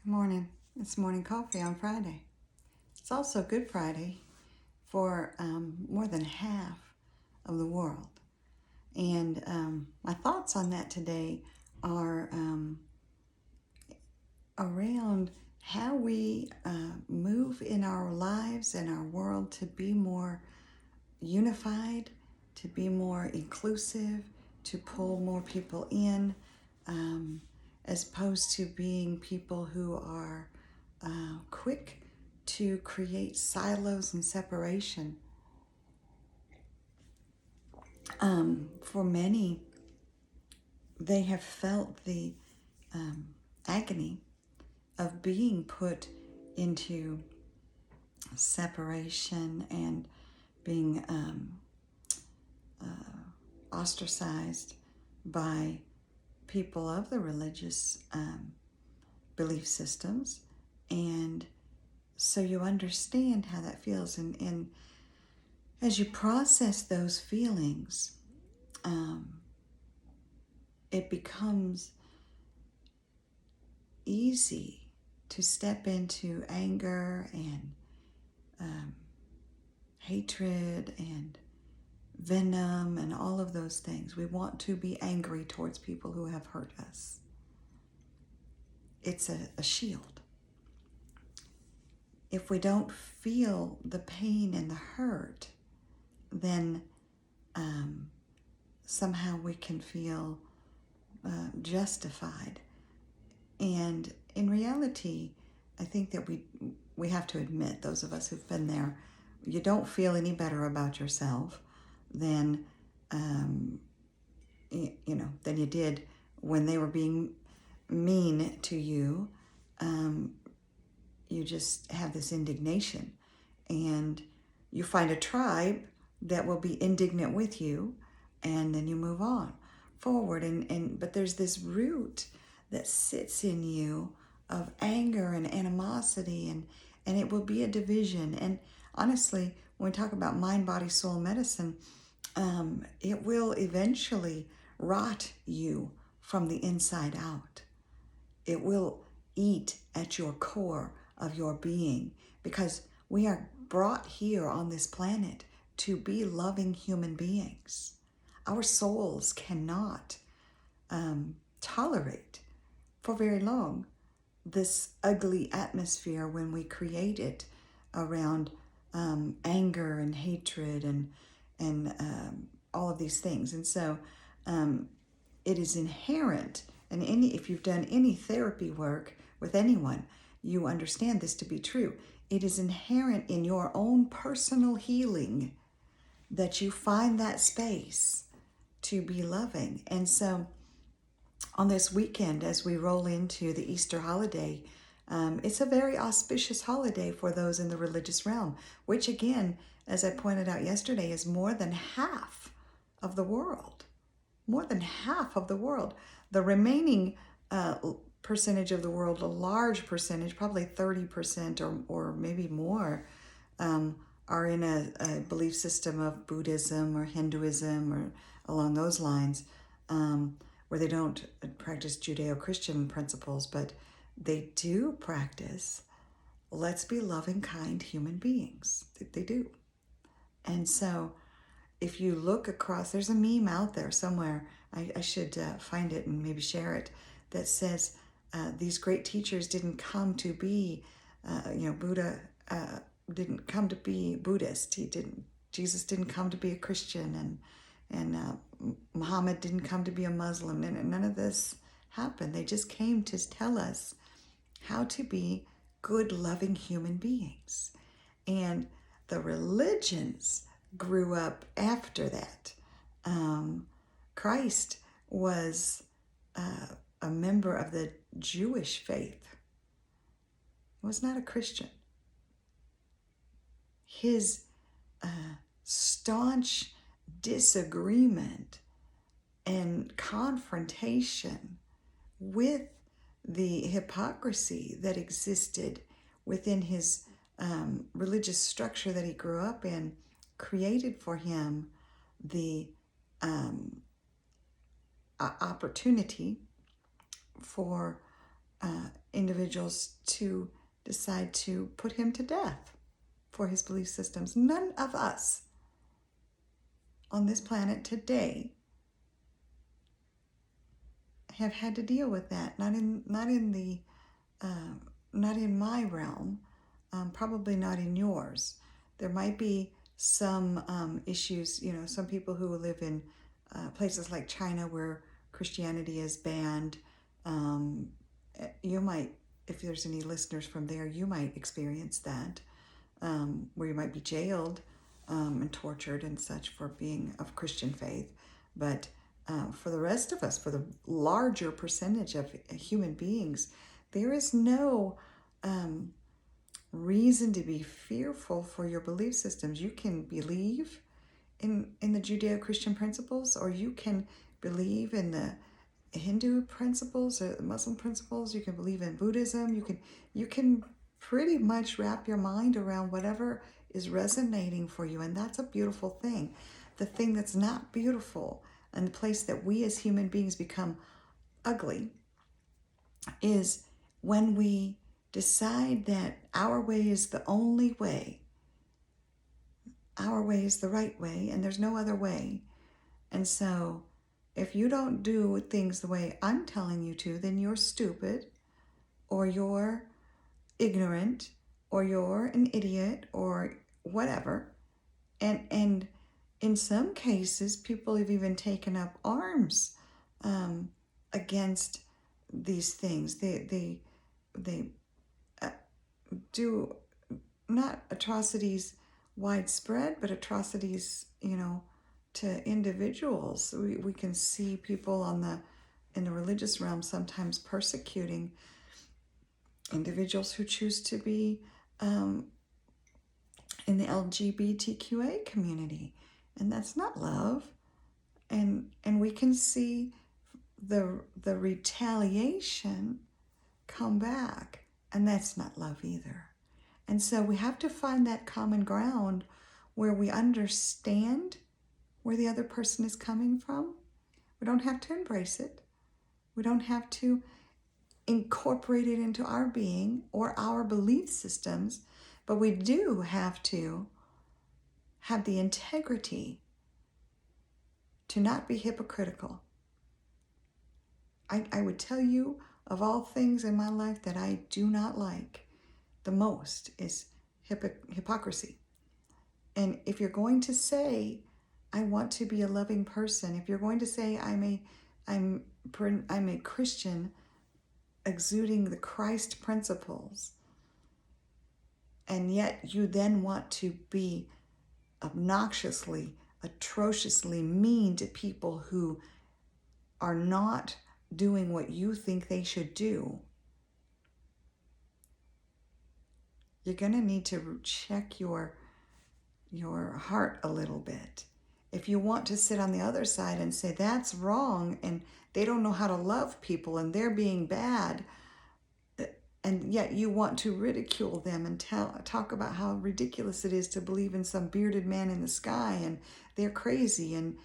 Good morning. It's morning coffee on Friday. It's also Good Friday for more than half of the world. And my thoughts on that today are around how we move in our lives and our world to be more unified, to be more inclusive, to pull more people in, as opposed to being people who are quick to create silos and separation. For many, they have felt the agony of being put into separation and being ostracized by people of the religious belief systems. And so you understand how that feels. And as you process those feelings, it becomes easy to step into anger and hatred and venom and all of those things. We want to be angry towards people who have hurt us. It's a shield. If we don't feel the pain and the hurt, then somehow we can feel justified. And in reality, I think that we have to admit, those of us who've been there, you don't feel any better about yourself than than you did when they were being mean to you. You just have this indignation, and you find a tribe that will be indignant with you, and then you move on forward. But there's this root that sits in you of anger and animosity, and it will be a division. And honestly, when we talk about mind, body, soul medicine, it will eventually rot you from the inside out. It will eat at your core of your being, because we are brought here on this planet to be loving human beings. Our souls cannot tolerate for very long this ugly atmosphere when we create it around anger and hatred and all of these things. And so it is inherent, and if you've done any therapy work with anyone, you understand this to be true. It is inherent in your own personal healing that you find that space to be loving. And so on this weekend, as we roll into the Easter holiday, it's a very auspicious holiday for those in the religious realm, which again, as I pointed out yesterday, is more than half of the world. More than half of the world. The remaining percentage of the world, a large percentage, probably 30% or maybe more, are in a belief system of Buddhism or Hinduism or along those lines, where they don't practice Judeo-Christian principles, but they do practice, let's be loving, kind human beings. They do. And so if you look across, there's a meme out there somewhere, I should find it and maybe share it, that says these great teachers didn't come to be, Buddha didn't come to be Buddhist. Jesus didn't come to be a Christian, and Muhammad didn't come to be a Muslim. And none of this happened. They just came to tell us how to be good, loving human beings. And the religions grew up after that. Christ was a member of the Jewish faith. He was not a Christian. His staunch disagreement and confrontation with the hypocrisy that existed within his religious structure that he grew up in created for him the opportunity for individuals to decide to put him to death for his belief systems. None of us on this planet today have had to deal with that. Not in my realm. Probably not in yours. There might be some issues. Some people who live in places like China where Christianity is banned. You might, if there's any listeners from there, you might experience that, where you might be jailed and tortured and such for being of Christian faith. But for the rest of us, for the larger percentage of human beings, there is no reason to be fearful for your belief systems. You can believe in the Judeo-Christian principles, or you can believe in the Hindu principles or the Muslim principles. You can believe in Buddhism. You can pretty much wrap your mind around whatever is resonating for you, and that's a beautiful thing. The thing that's not beautiful, and the place that we as human beings become ugly, is when we decide that our way is the only way, our way is the right way, and there's no other way. And so if you don't do things the way I'm telling you to, then you're stupid, or you're ignorant, or you're an idiot, or whatever. And in some cases, people have even taken up arms against these things. They do not atrocities widespread, but atrocities, to individuals. We can see people in the religious realm sometimes persecuting individuals who choose to be in the LGBTQA community, and that's not love. And we can see the retaliation come back, and that's not love either. And so we have to find that common ground where we understand where the other person is coming from. We don't have to embrace it. We don't have to incorporate it into our being or our belief systems, but we do have to have the integrity to not be hypocritical. I would tell you, of all things in my life that I do not like the most is hypocrisy. And if you're going to say, I want to be a loving person, if you're going to say, I'm a Christian exuding the Christ principles, and yet you then want to be obnoxiously, atrociously mean to people who are not doing what you think they should do, you're going to need to check your heart a little bit. If you want to sit on the other side and say that's wrong and they don't know how to love people and they're being bad, and yet you want to ridicule them and talk about how ridiculous it is to believe in some bearded man in the sky and they're crazy, and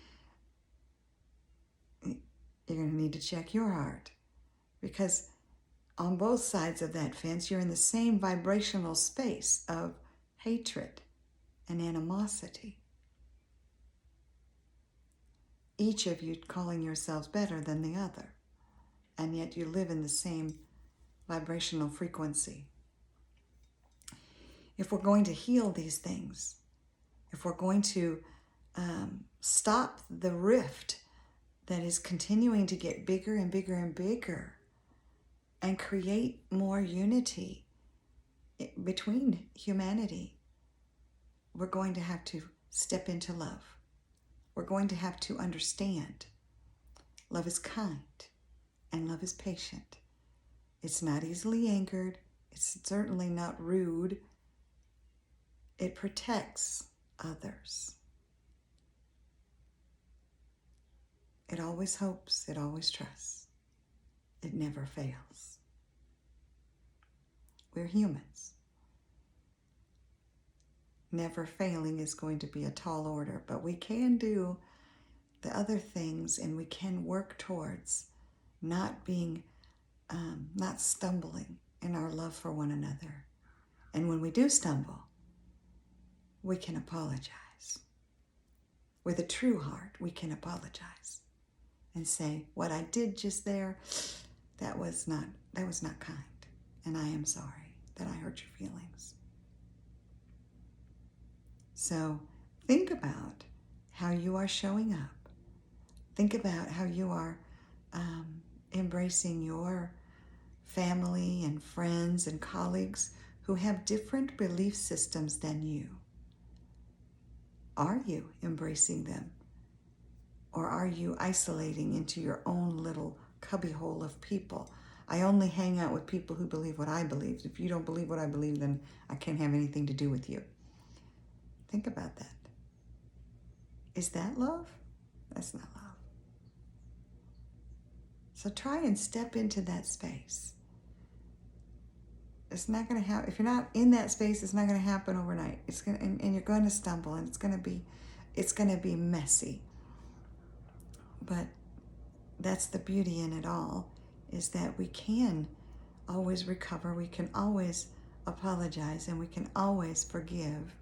you're going to need to check your heart, because on both sides of that fence, you're in the same vibrational space of hatred and animosity. Each of you calling yourselves better than the other, and yet you live in the same vibrational frequency. If we're going to heal these things, if we're going to stop the rift that is continuing to get bigger and bigger and bigger, and create more unity between humanity, we're going to have to step into love. We're going to have to understand love is kind and love is patient. It's not easily angered. It's certainly not rude. It protects others. It always hopes. It always trusts. It never fails. We're humans. Never failing is going to be a tall order, but we can do the other things, and we can work towards not being not stumbling in our love for one another. And when we do stumble, we can apologize. With a true heart, we can apologize and say, what I did just there, that was not kind. And I am sorry that I hurt your feelings. So think about how you are showing up. Think about how you are embracing your family and friends and colleagues who have different belief systems than you. Are you embracing them? Or are you isolating into your own little cubbyhole of people? I only hang out with people who believe what I believe. If you don't believe what I believe, then I can't have anything to do with you. Think about that. Is that love? That's not love. So try and step into that space. It's not going to happen. If you're not in that space, it's not going to happen overnight. It's going to, and you're going to stumble, and it's going to be messy. But that's the beauty in it all, is that we can always recover, we can always apologize, and we can always forgive,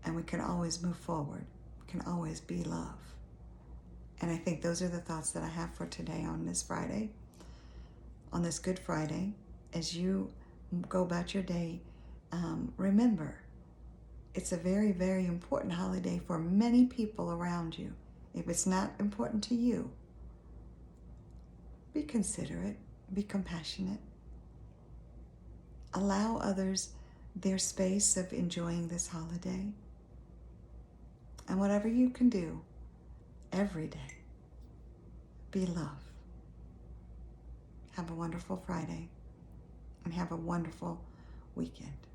and we can always move forward. We can always be love. And I think those are the thoughts that I have for today on this Friday, on this Good Friday. As you go about your day, remember, it's a very, very important holiday for many people around you. If it's not important to you, be considerate, be compassionate. Allow others their space of enjoying this holiday. And whatever you can do every day, be love. Have a wonderful Friday and have a wonderful weekend.